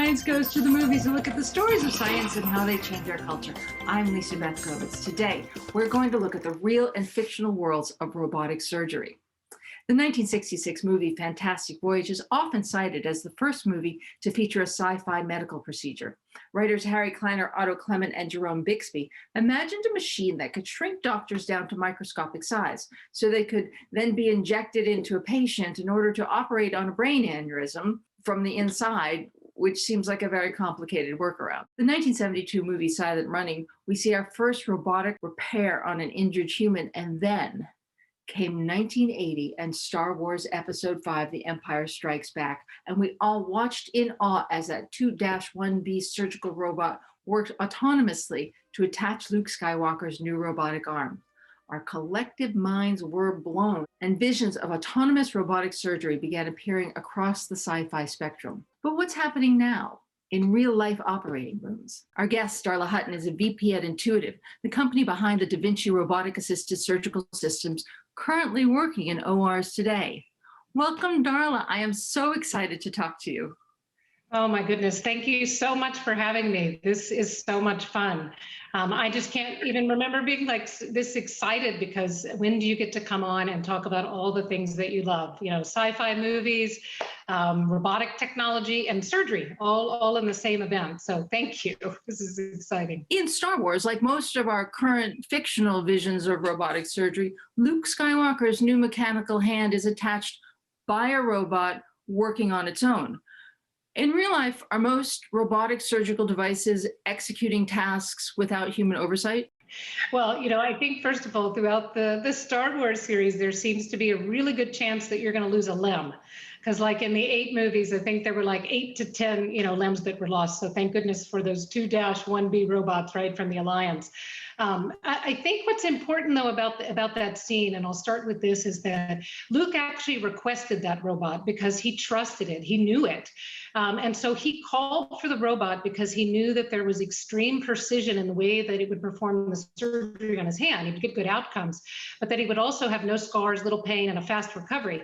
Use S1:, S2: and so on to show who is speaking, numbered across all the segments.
S1: Science Goes to the Movies, and look at the stories of science and how they change our culture. I'm Lisa Beth Kovetz. Today, we're going to look at the real and fictional worlds of robotic surgery. The 1966 movie Fantastic Voyage is often cited as the first movie to feature a sci-fi medical procedure. Writers Harry Kleiner, Otto Clement, and Jerome Bixby imagined a machine that could shrink doctors down to microscopic size, so they could then be injected into a patient in order to operate on a brain aneurysm from the inside, which seems like a very complicated workaround. The 1972 movie Silent Running, we see our first robotic repair on an injured human, and then came 1980 and Star Wars Episode 5, The Empire Strikes Back, and we all watched in awe as that 2-1B surgical robot worked autonomously to attach Luke Skywalker's new robotic arm. Our collective minds were blown, and visions of autonomous robotic surgery began appearing across the sci-fi spectrum. But what's happening now in real-life operating rooms? Our guest, Darla Hutton, is a VP at Intuitive, the company behind the Da Vinci robotic-assisted surgical systems currently working in ORs today. Welcome, Darla. I am so excited to talk to you.
S2: Oh my goodness, thank you so much for having me. This is so much fun. I just can't even remember being like this excited, because when do you get to come on and talk about all the things that you love? You know, sci-fi movies, robotic technology, and surgery, all in the same event. So thank you. This is exciting.
S1: In Star Wars, like most of our current fictional visions of robotic surgery, Luke Skywalker's new mechanical hand is attached by a robot working on its own. In real life, are most robotic surgical devices executing tasks without human oversight?
S2: Well, you know, I think first of all, throughout the Star Wars series, there seems to be a really good chance that you're going to lose a limb. Because like in the 8 movies, I think there were like 8 to 10, limbs that were lost. So thank goodness for those 2-1B robots, right, from the Alliance. I think what's important though about that scene, and I'll start with this, is that Luke actually requested that robot because he trusted it, he knew it. And so he called for the robot because he knew that there was extreme precision in the way that it would perform the surgery on his hand. He would get good outcomes, but that he would also have no scars, little pain, and a fast recovery.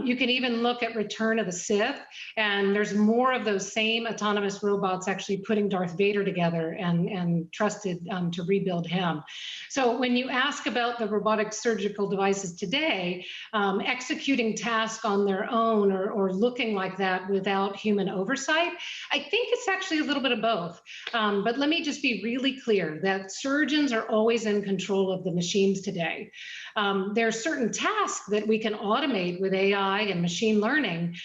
S2: You can even look at Return of the Sith, and there's more of those same autonomous robots actually putting Darth Vader together and trusted to rebuild him. So when you ask about the robotic surgical devices today, executing tasks on their own or looking like that without human oversight, I think it's actually a little bit of both. But let me just be really clear that surgeons are always in control of the machines today. There are certain tasks that we can automate with AI and machine learning,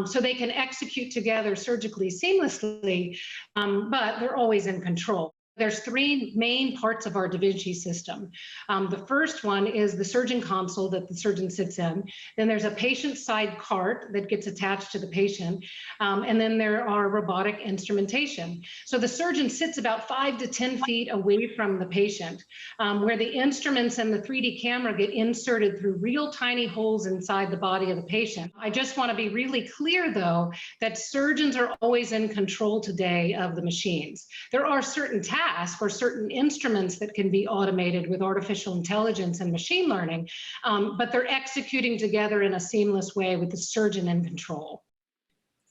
S2: so they can execute together surgically seamlessly, but they're always in control. There's 3 main parts of our Da Vinci system. The first one is the surgeon console that the surgeon sits in. Then there's a patient side cart that gets attached to the patient. And then there are robotic instrumentation. So the surgeon sits about 5 to 10 feet away from the patient, where the instruments and the 3D camera get inserted through real tiny holes inside the body of the patient. I just want to be really clear, though, that surgeons are always in control today of the machines. There are certain tasks for certain instruments that can be automated with artificial intelligence and machine learning, but they're executing together in a seamless way with the surgeon in control.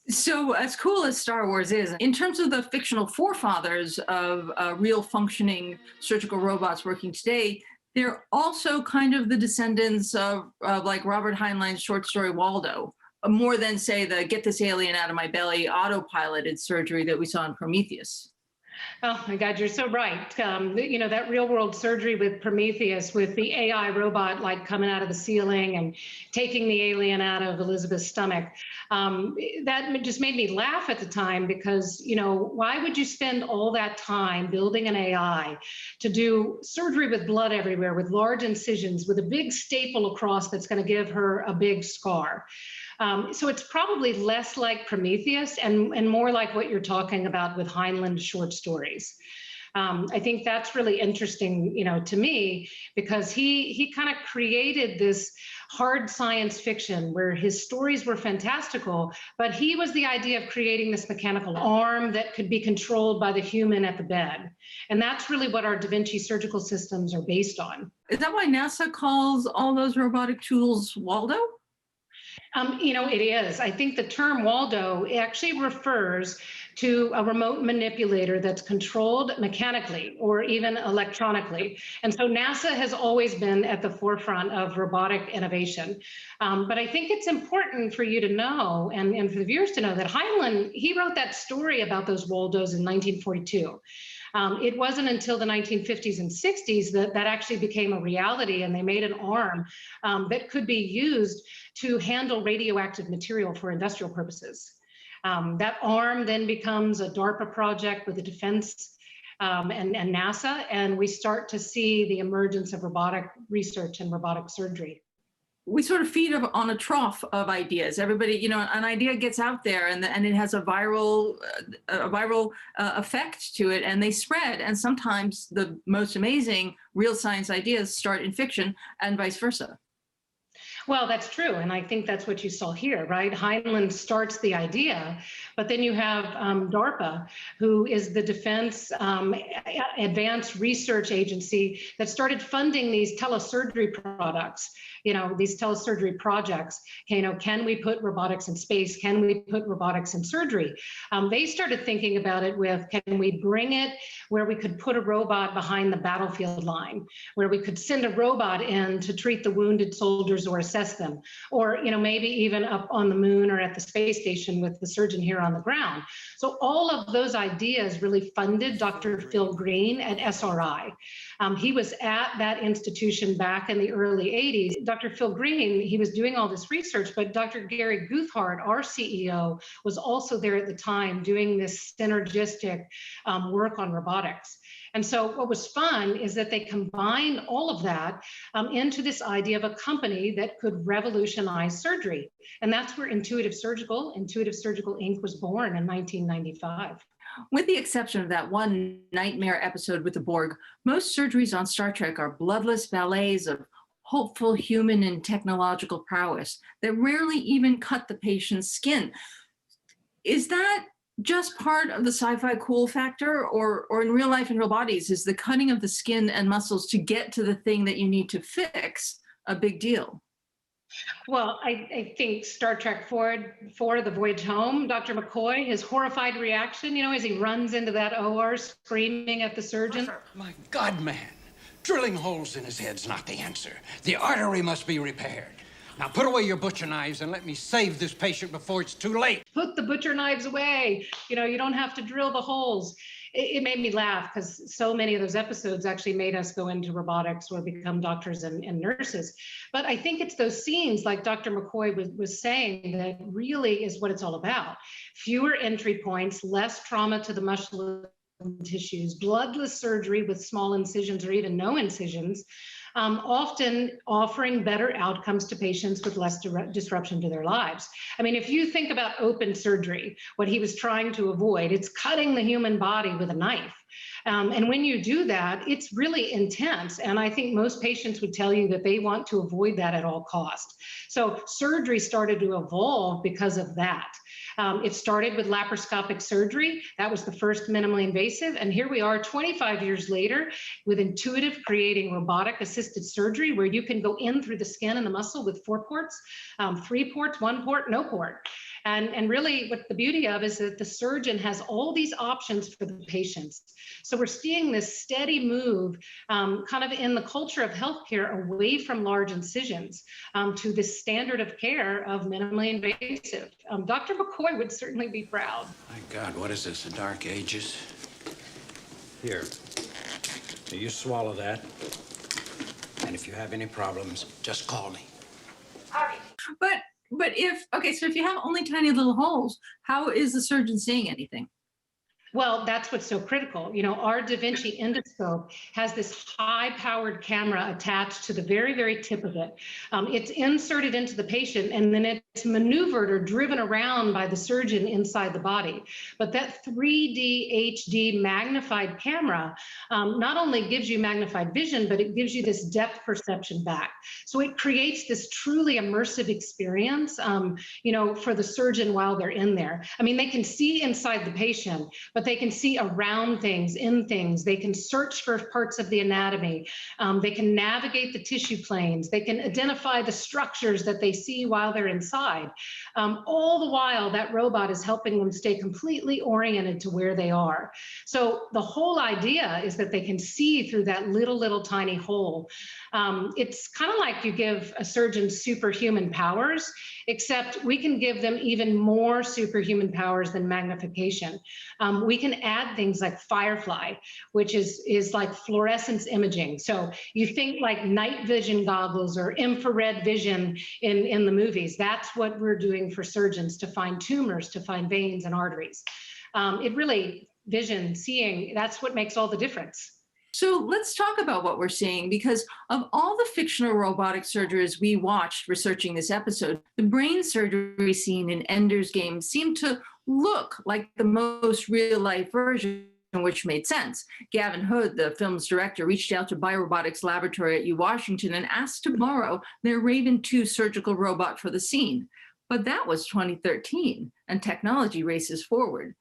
S1: So as cool as Star Wars is, in terms of the fictional forefathers of real functioning surgical robots working today, they're also kind of the descendants of like Robert Heinlein's short story Waldo, more than, say, the get this alien out of my belly autopiloted surgery that we saw in Prometheus.
S2: Oh my God, you're so right. That real world surgery with Prometheus, with the AI robot like coming out of the ceiling and taking the alien out of Elizabeth's stomach, that just made me laugh at the time, because, why would you spend all that time building an AI to do surgery with blood everywhere, with large incisions, with a big staple across that's going to give her a big scar? So it's probably less like Prometheus and more like what you're talking about with Heinlein's short stories. I think that's really interesting, to me, because he kind of created this hard science fiction where his stories were fantastical, but he was the idea of creating this mechanical arm that could be controlled by the human at the bed. And that's really what our Da Vinci surgical systems are based on.
S1: Is that why NASA calls all those robotic tools Waldo?
S2: It is. I think the term Waldo actually refers to a remote manipulator that's controlled mechanically or even electronically. And so NASA has always been at the forefront of robotic innovation. But I think it's important for you to know, and for the viewers to know, that Heinlein, he wrote that story about those Waldos in 1942. It wasn't until the 1950s and 60s that that actually became a reality, and they made an arm that could be used to handle radioactive material for industrial purposes. That arm then becomes a DARPA project with the defense and NASA, and we start to see the emergence of robotic research and robotic surgery.
S1: We sort of feed on a trough of ideas. Everybody, an idea gets out there, and it has a viral effect to it, and they spread. And sometimes the most amazing real science ideas start in fiction, and vice versa.
S2: Well, that's true. And I think that's what you saw here, right? Heinlein starts the idea, but then you have DARPA, who is the Defense Advanced Research Agency that started funding these telesurgery products, these telesurgery projects. Can we put robotics in space? Can we put robotics in surgery? They started thinking about it with, can we bring it where we could put a robot behind the battlefield line, where we could send a robot in to treat the wounded soldiers or assess them, or maybe even up on the moon or at the space station with the surgeon here on the ground. So all of those ideas really funded Dr. Phil Green at SRI. He was at that institution back in the early 80s. Dr. Phil Green, he was doing all this research, but Dr. Gary Guthart, our CEO, was also there at the time doing this synergistic work on robotics. And so what was fun is that they combined all of that into this idea of a company that could revolutionize surgery. And that's where Intuitive Surgical Inc. was born in 1995.
S1: With the exception of that one nightmare episode with the Borg, most surgeries on Star Trek are bloodless ballets of hopeful human and technological prowess that rarely even cut the patient's skin. Is that just part of the sci-fi cool factor, or in real life in real bodies, is the cutting of the skin and muscles to get to the thing that you need to fix a big deal?
S2: Well, I think Star Trek 4, The Voyage Home, Dr. McCoy, his horrified reaction, as he runs into that OR screaming at the surgeon.
S3: My God, man, drilling holes in his head's not the answer. The artery must be repaired. Now put away your butcher knives and let me save this patient before it's too late.
S2: Put the butcher knives away. You don't have to drill the holes. It made me laugh because so many of those episodes actually made us go into robotics or become doctors and nurses. But I think it's those scenes, like Dr. McCoy was saying, that really is what it's all about. Fewer entry points, less trauma to the muscle tissues, bloodless surgery with small incisions or even no incisions, often offering better outcomes to patients with less disruption to their lives. I mean, if you think about open surgery, what he was trying to avoid, it's cutting the human body with a knife. And when you do that, it's really intense. And I think most patients would tell you that they want to avoid that at all costs. So surgery started to evolve because of that. It started with laparoscopic surgery. That was the first minimally invasive. And here we are 25 years later with Intuitive creating robotic assisted surgery, where you can go in through the skin and the muscle with 4 ports, 3 ports, 1 port, no port. And really what the beauty of is that the surgeon has all these options for the patients. So we're seeing this steady move kind of in the culture of healthcare away from large incisions to this standard of care of minimally invasive. Dr. McCoy would certainly be proud.
S3: My God, what is this, the Dark Ages? Here, you swallow that. And if you have any problems, just call me.
S1: But so if you have only tiny little holes, how is the surgeon seeing anything?
S2: Well, that's what's so critical. Our Da Vinci endoscope has this high-powered camera attached to the very, very tip of it. It's inserted into the patient, and then it's maneuvered or driven around by the surgeon inside the body. But that 3D HD magnified camera not only gives you magnified vision, but it gives you this depth perception back. So it creates this truly immersive experience, for the surgeon while they're in there. I mean, they can see inside the patient, but but they can see around things, in things. They can search for parts of the anatomy. They can navigate the tissue planes. They can identify the structures that they see while they're inside. All the while, that robot is helping them stay completely oriented to where they are. So the whole idea is that they can see through that little tiny hole. It's kind of like you give a surgeon superhuman powers, except we can give them even more superhuman powers than magnification. We can add things like Firefly, which is like fluorescence imaging. So you think like night vision goggles or infrared vision in the movies. That's what we're doing for surgeons, to find tumors, to find veins and arteries. It really, vision, seeing, that's what makes all the difference.
S1: So let's talk about what we're seeing, because of all the fictional robotic surgeries we watched researching this episode, the brain surgery scene in Ender's Game seemed to look like the most real-life version, which made sense. Gavin Hood, the film's director, reached out to Biorobotics Laboratory at UWashington and asked to borrow their Raven 2 surgical robot for the scene. But that was 2013, and technology races forward.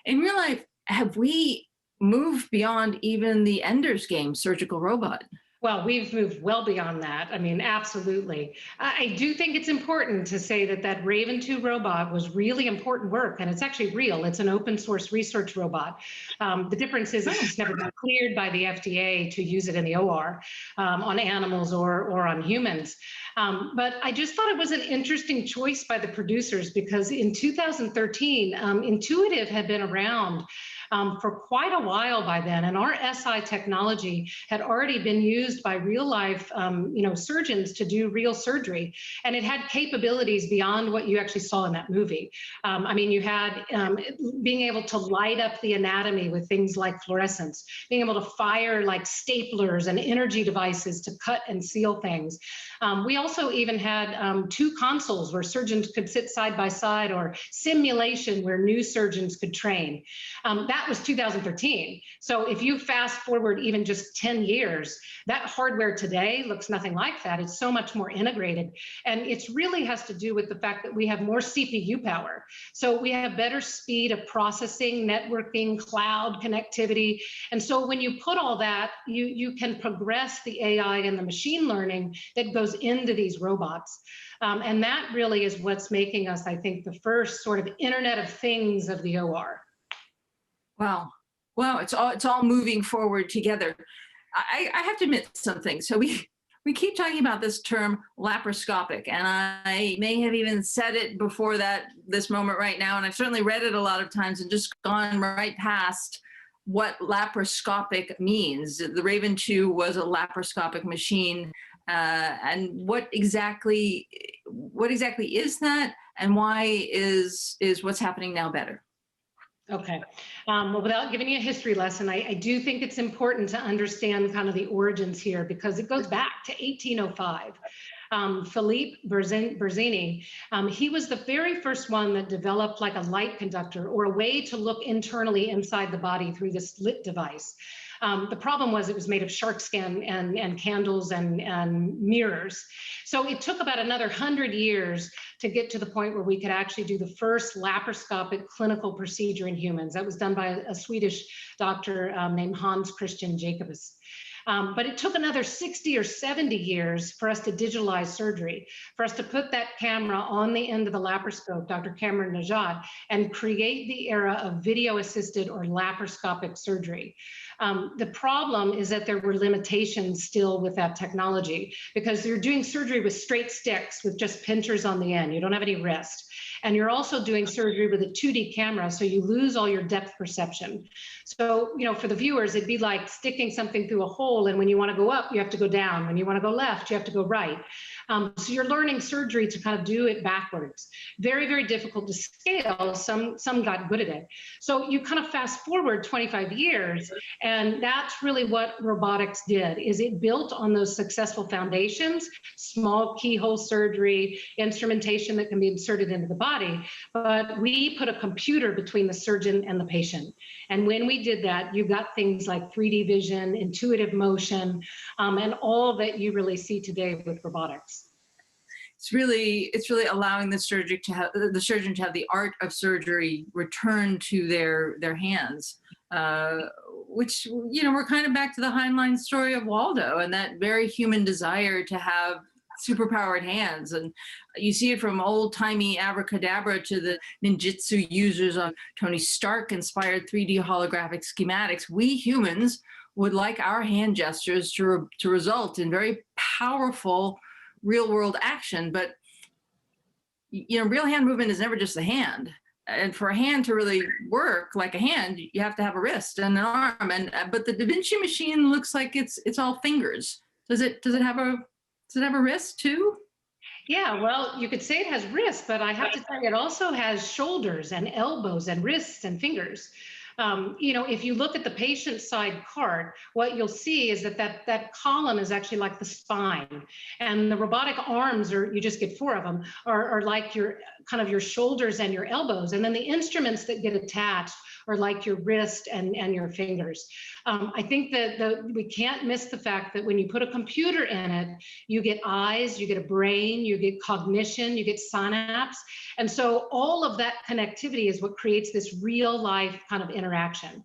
S1: In real life, have we moved beyond even the Ender's Game surgical robot?
S2: Well, we've moved well beyond that. I mean, absolutely. I do think it's important to say that that Raven 2 robot was really important work, and it's actually real. It's an open source research robot. The difference is it's never been cleared by the FDA to use it in the OR on animals or on humans. But I just thought it was an interesting choice by the producers, because in 2013, Intuitive had been around for quite a while by then, and our SI technology had already been used by real life surgeons to do real surgery, and it had capabilities beyond what you actually saw in that movie. I mean, you had being able to light up the anatomy with things like fluorescence, being able to fire like staplers and energy devices to cut and seal things. We also even had 2 consoles where surgeons could sit side by side, or simulation where new surgeons could train. That was 2013. So if you fast forward even just 10 years, that hardware today looks nothing like that. It's so much more integrated. And it really has to do with the fact that we have more CPU power. So we have better speed of processing, networking, cloud connectivity. And so when you put all that, you can progress the AI and the machine learning that goes into these robots. And that really is what's making us, I think, the first sort of Internet of Things of the OR.
S1: Wow. It's all moving forward together. I have to admit something. So we keep talking about this term laparoscopic, and I may have even said it before this moment right now, and I've certainly read it a lot of times and just gone right past what laparoscopic means. The Raven 2 was a laparoscopic machine, and what exactly is that, and why is what's happening now better?
S2: Okay. Well, without giving you a history lesson, I do think it's important to understand kind of the origins here, because it goes back to 1805. Philippe Berzini, he was the very first one that developed like a light conductor, or a way to look internally inside the body through this lit device. The problem was it was made of shark skin and candles and mirrors. So it took about another 100 years to get to the point where we could actually do the first laparoscopic clinical procedure in humans. That was done by a Swedish doctor named Hans Christian Jacobus. But it took another 60 or 70 years for us to digitalize surgery, for us to put that camera on the end of the laparoscope, Dr. Cameron Najat, and create the era of video-assisted or laparoscopic surgery. The problem is that there were limitations still with that technology, because you're doing surgery with straight sticks with just pinchers on the end. You don't have any wrist. And you're also doing surgery with a 2D camera, so you lose all your depth perception. So, for the viewers, it'd be like sticking something through a hole, and when you want to go up, you have to go down. When you want to go left, you have to go right. So you're learning surgery to kind of do it backwards. Very, very difficult to scale. Some got good at it. So you kind of fast forward 25 years, and that's really what robotics did, is it built on those successful foundations, small keyhole surgery, instrumentation that can be inserted into the body, but we put a computer between the surgeon and the patient. And when we did that, you got things like 3D vision, intuitive motion, and all that you really see today with robotics.
S1: it's really allowing the surgeon to have the art of surgery return to their hands, which, we're kind of back to the Heinlein story of Waldo and that very human desire to have superpowered hands. And you see it from old-timey abracadabra to the ninjutsu users of Tony Stark inspired 3D holographic schematics. We humans would like our hand gestures to result in very powerful real world action. But real hand movement is never just a hand. And for a hand to really work like a hand, you have to have a wrist and an arm. But the Da Vinci machine looks like it's all fingers. Does it have a wrist too?
S2: Yeah, well, you could say it has wrists, but I have to tell you, it also has shoulders and elbows and wrists and fingers. If you look at the patient side cart, what you'll see is that column is actually like the spine, and the robotic arms, or you just get 4 of them, are like your shoulders and your elbows, and then the instruments that get attached are like your wrist and your fingers. I think that we can't miss the fact that when you put a computer in it, you get eyes, you get a brain, you get cognition, you get synapse. And so all of that connectivity is what creates this real life kind of interaction.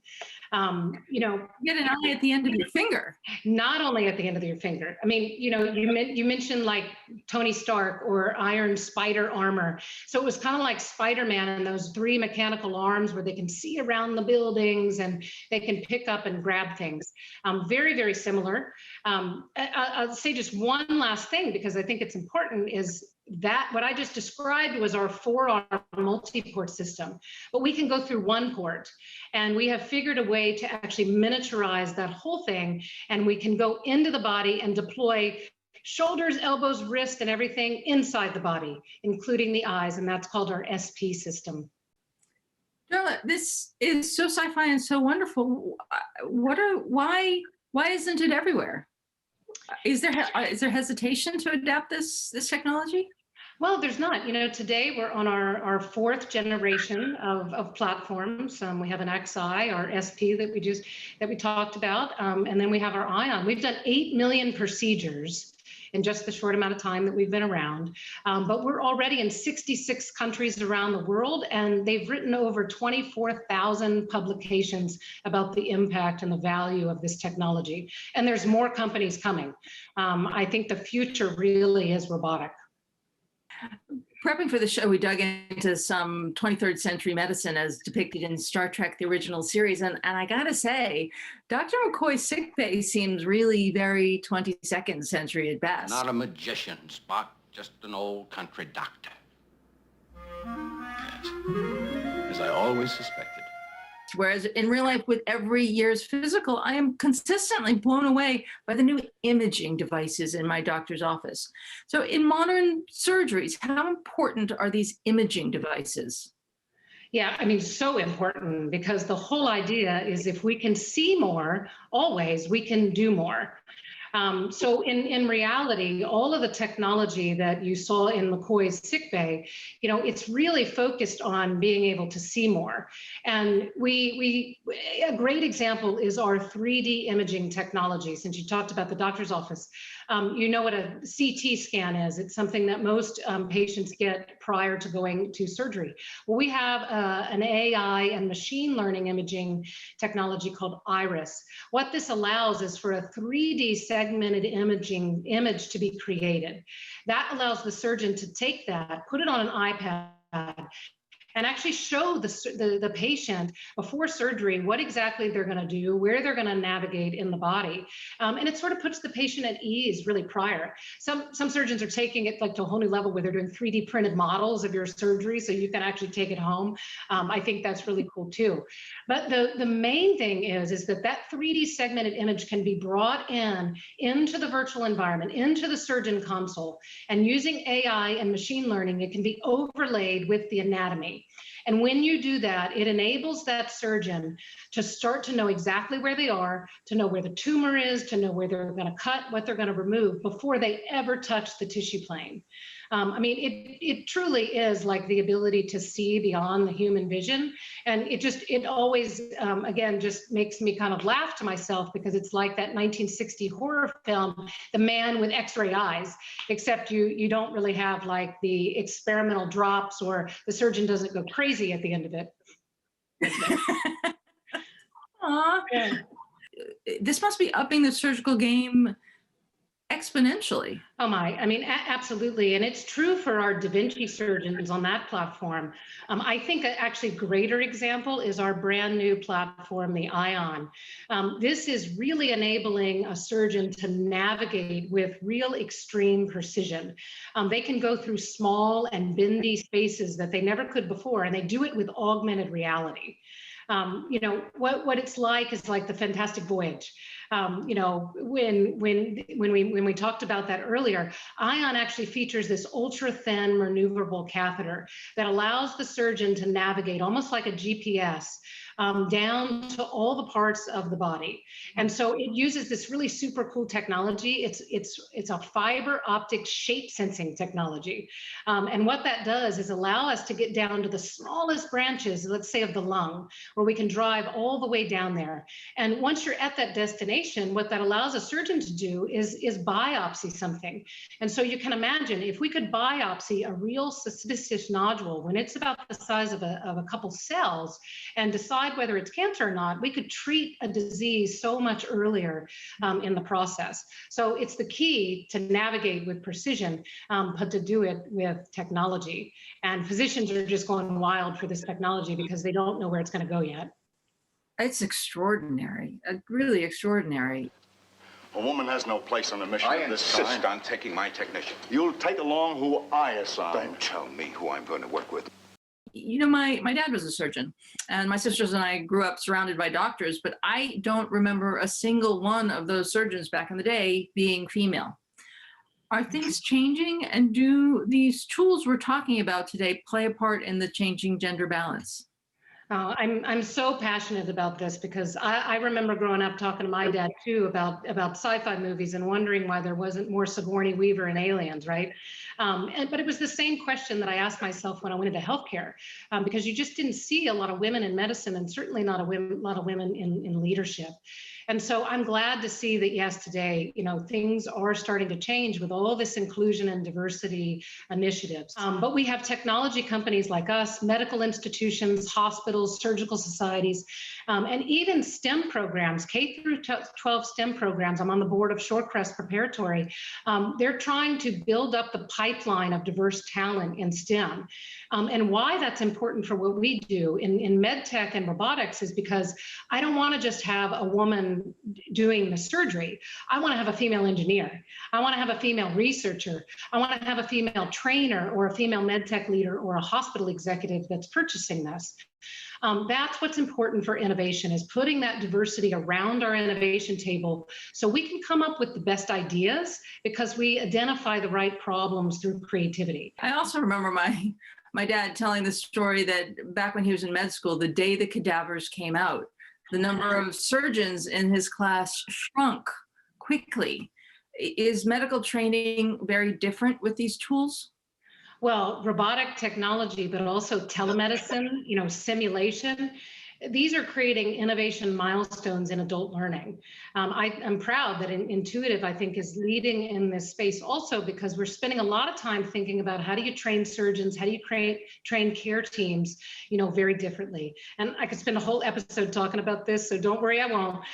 S1: You get an eye at the end of your finger.
S2: Not only at the end of your finger. I mean, you mentioned like Tony Stark or Iron Spider armor. So it was kind of like Spider-Man and those 3 mechanical arms where they can see around the buildings and they can pick up and grab things. Very, very similar. I'll say just one last thing because I think it's important is that what I just described was our 4-arm multi-port system, but we can go through 1 port, and we have figured a way to actually miniaturize that whole thing, and we can go into the body and deploy shoulders, elbows, wrist, and everything inside the body, including the eyes, and that's called our SP system.
S1: Darla, this is so sci-fi and so wonderful. Why isn't it everywhere? Is there hesitation to adapt this technology?
S2: Well, there's not. Today we're on our 4th generation of platforms. We have an XI, our SP that we talked about, and then we have our Ion. We've done 8 million procedures in just the short amount of time that we've been around. But we're already in 66 countries around the world, and they've written over 24,000 publications about the impact and the value of this technology. And there's more companies coming. I think the future really is robotic.
S1: Prepping for the show, we dug into some 23rd century medicine as depicted in Star Trek, the original series. And I gotta say, Dr. McCoy's sickbay seems really very 22nd century at best.
S3: Not a magician, Spock, just an old country doctor. Yes, as I always suspected.
S1: Whereas in real life, with every year's physical, I am consistently blown away by the new imaging devices in my doctor's office. So in modern surgeries, how important are these imaging devices?
S2: Yeah, I mean, so important, because the whole idea is if we can see more, always, we can do more. So in reality, all of the technology that you saw in McCoy's sickbay, it's really focused on being able to see more. And a great example is our 3D imaging technology. Since you talked about the doctor's office, you know what a CT scan is. It's something that most patients get prior to going to surgery. Well, we have an AI and machine learning imaging technology called Iris. What this allows is for a 3D segmented image to be created. That allows the surgeon to take that, put it on an iPad, and actually show the patient before surgery what exactly they're going to do, where they're going to navigate in the body. And it sort of puts the patient at ease really prior. Some surgeons are taking it like to a whole new level where they're doing 3D printed models of your surgery so you can actually take it home. I think that's really cool too. But the main thing is that 3D segmented image can be brought into the virtual environment, into the surgeon console, and using AI and machine learning, it can be overlaid with the anatomy. And when you do that, it enables that surgeon to start to know exactly where they are, to know where the tumor is, to know where they're going to cut, what they're going to remove before they ever touch the tissue plane. I mean, it truly is like the ability to see beyond the human vision. And it always, again, just makes me kind of laugh to myself, because it's like that 1960 horror film, The Man with X-ray Eyes, except you don't really have like the experimental drops, or the surgeon doesn't go crazy at the end of it.
S1: Aw.
S2: Yeah.
S1: This must be upping the surgical game exponentially.
S2: Oh my, I mean, absolutely. And it's true for our Da Vinci surgeons on that platform. I think an actually greater example is our brand new platform, the Ion. This is really enabling a surgeon to navigate with real extreme precision. They can go through small and bendy spaces that they never could before, and they do it with augmented reality. You know, what it's like is like the Fantastic Voyage. You know, when we talked about that earlier, Ion actually features this ultra thin maneuverable catheter that allows the surgeon to navigate almost like a GPS down to all the parts of the body. And so it uses this really super cool technology. It's a fiber optic shape sensing technology. And what that does is allow us to get down to the smallest branches, let's say of the lung, where we can drive all the way down there. And once you're at that destination, what that allows a surgeon to do is biopsy something. And so you can imagine, if we could biopsy a real suspicious nodule when it's about the size of a couple cells and decide whether it's cancer or not, we could treat a disease so much earlier in the process. So it's the key to navigate with precision, but to do it with technology. And physicians are just going wild for this technology because they don't know where it's going to go yet.
S1: It's extraordinary, really extraordinary.
S4: A woman has no place on a mission
S5: I
S4: of this
S5: insist
S4: kind.
S5: on taking my technician.
S4: You'll take along who I assign.
S5: Don't tell me who I'm going to work with.
S1: You know, my dad was a surgeon, and my sisters and I grew up surrounded by doctors, but I don't remember a single one of those surgeons back in the day being female. Are things changing, and do these tools we're talking about today play a part in the changing gender balance?
S2: I'm so passionate about this because I remember growing up talking to my dad too about sci-fi movies and wondering why there wasn't more Sigourney Weaver in Aliens, right? But it was the same question that I asked myself when I went into healthcare, because you just didn't see a lot of women in medicine, and certainly not a lot of women in leadership. And so I'm glad to see that, yes, today, you know, things are starting to change with all this inclusion and diversity initiatives. But we have technology companies like us, medical institutions, hospitals, surgical societies, and even STEM programs, K through 12 STEM programs. I'm on the board of Shorecrest Preparatory. They're trying to build up the pipeline of diverse talent in STEM. And why that's important for what we do in med tech and robotics is because I don't want to just have a woman doing the surgery. I want to have a female engineer. I want to have a female researcher. I want to have a female trainer or a female med tech leader or a hospital executive that's purchasing this. That's what's important for innovation, is putting that diversity around our innovation table so we can come up with the best ideas because we identify the right problems through creativity.
S1: I also remember my dad telling the story that back when he was in med school, the day the cadavers came out, the number of surgeons in his class shrunk quickly. Is medical training very different with these tools?
S2: Well, robotic technology, but also telemedicine, you know, simulation. These are creating innovation milestones in adult learning. I'm proud that Intuitive, I think, is leading in this space also because we're spending a lot of time thinking about how do you train surgeons, how do you train care teams, you know, very differently. And I could spend a whole episode talking about this, so don't worry, I won't.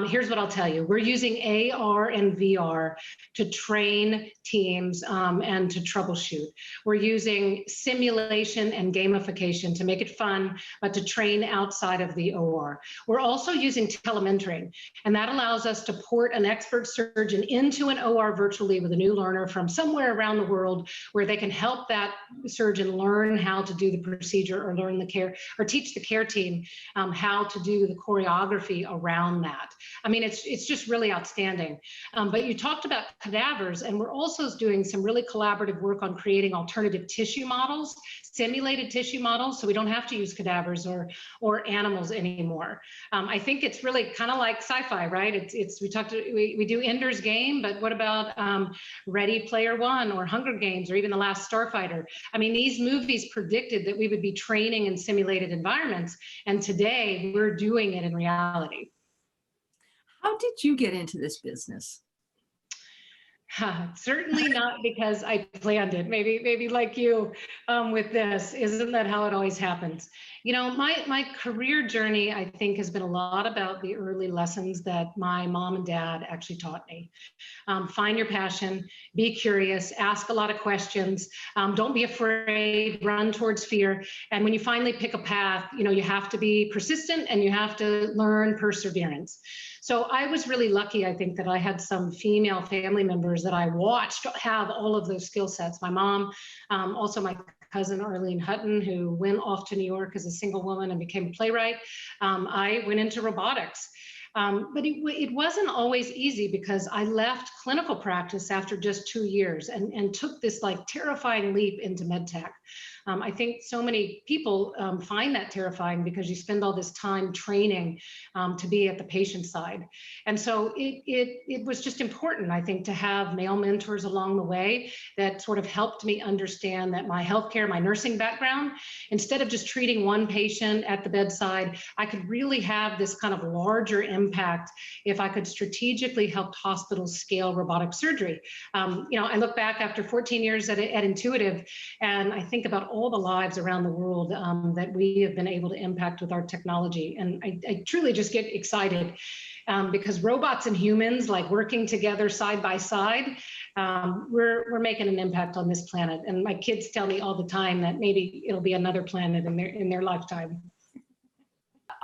S2: Here's what I'll tell you. We're using AR and VR to train teams and to troubleshoot. We're using simulation and gamification to make it fun, but to train outside of the OR. We're also using telementoring, and that allows us to port an expert surgeon into an OR virtually with a new learner from somewhere around the world where they can help that surgeon learn how to do the procedure or learn the care or teach the care team how to do the choreography around that. I mean, it's just really outstanding. But you talked about cadavers, and we're also doing some really collaborative work on creating alternative tissue models, simulated tissue models, so we don't have to use cadavers or animal animals anymore. I think it's really kind of like sci-fi, right? We do Ender's Game, but what about Ready Player One or Hunger Games or even The Last Starfighter? I mean, these movies predicted that we would be training in simulated environments, and today we're doing it in reality.
S1: How did you get into this business?
S2: Certainly not because I planned it. Maybe like you with this. Isn't that how it always happens? You know, my career journey, I think, has been a lot about the early lessons that my mom and dad actually taught me. Find your passion, be curious, ask a lot of questions, don't be afraid, run towards fear. And when you finally pick a path, you know, you have to be persistent and you have to learn perseverance. So I was really lucky, I think, that I had some female family members that I watched have all of those skill sets. My mom, also my cousin Arlene Hutton, who went off to New York as a single woman and became a playwright. I went into robotics. But it wasn't always easy because I left clinical practice after just 2 years and took this like terrifying leap into medtech. I think so many people find that terrifying because you spend all this time training to be at the patient side. And so it was just important, I think, to have male mentors along the way that sort of helped me understand that my healthcare, my nursing background, instead of just treating one patient at the bedside, I could really have this kind of larger impact if I could strategically help hospitals scale robotic surgery. You know, I look back after 14 years at Intuitive, and I think about all the lives around the world that we have been able to impact with our technology. And I truly just get excited because robots and humans, like working together side by side, we're making an impact on this planet. And my kids tell me all the time that maybe it'll be another planet in their lifetime.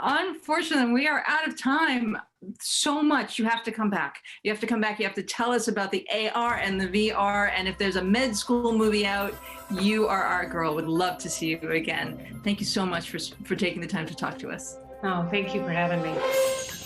S1: Unfortunately, we are out of time. So much. You have to come back. You have to come back. You have to tell us about the AR and the VR. And if there's a med school movie out, you are our girl. Would love to see you again. Thank you so much for taking the time to talk to us.
S2: Oh, thank you for having me.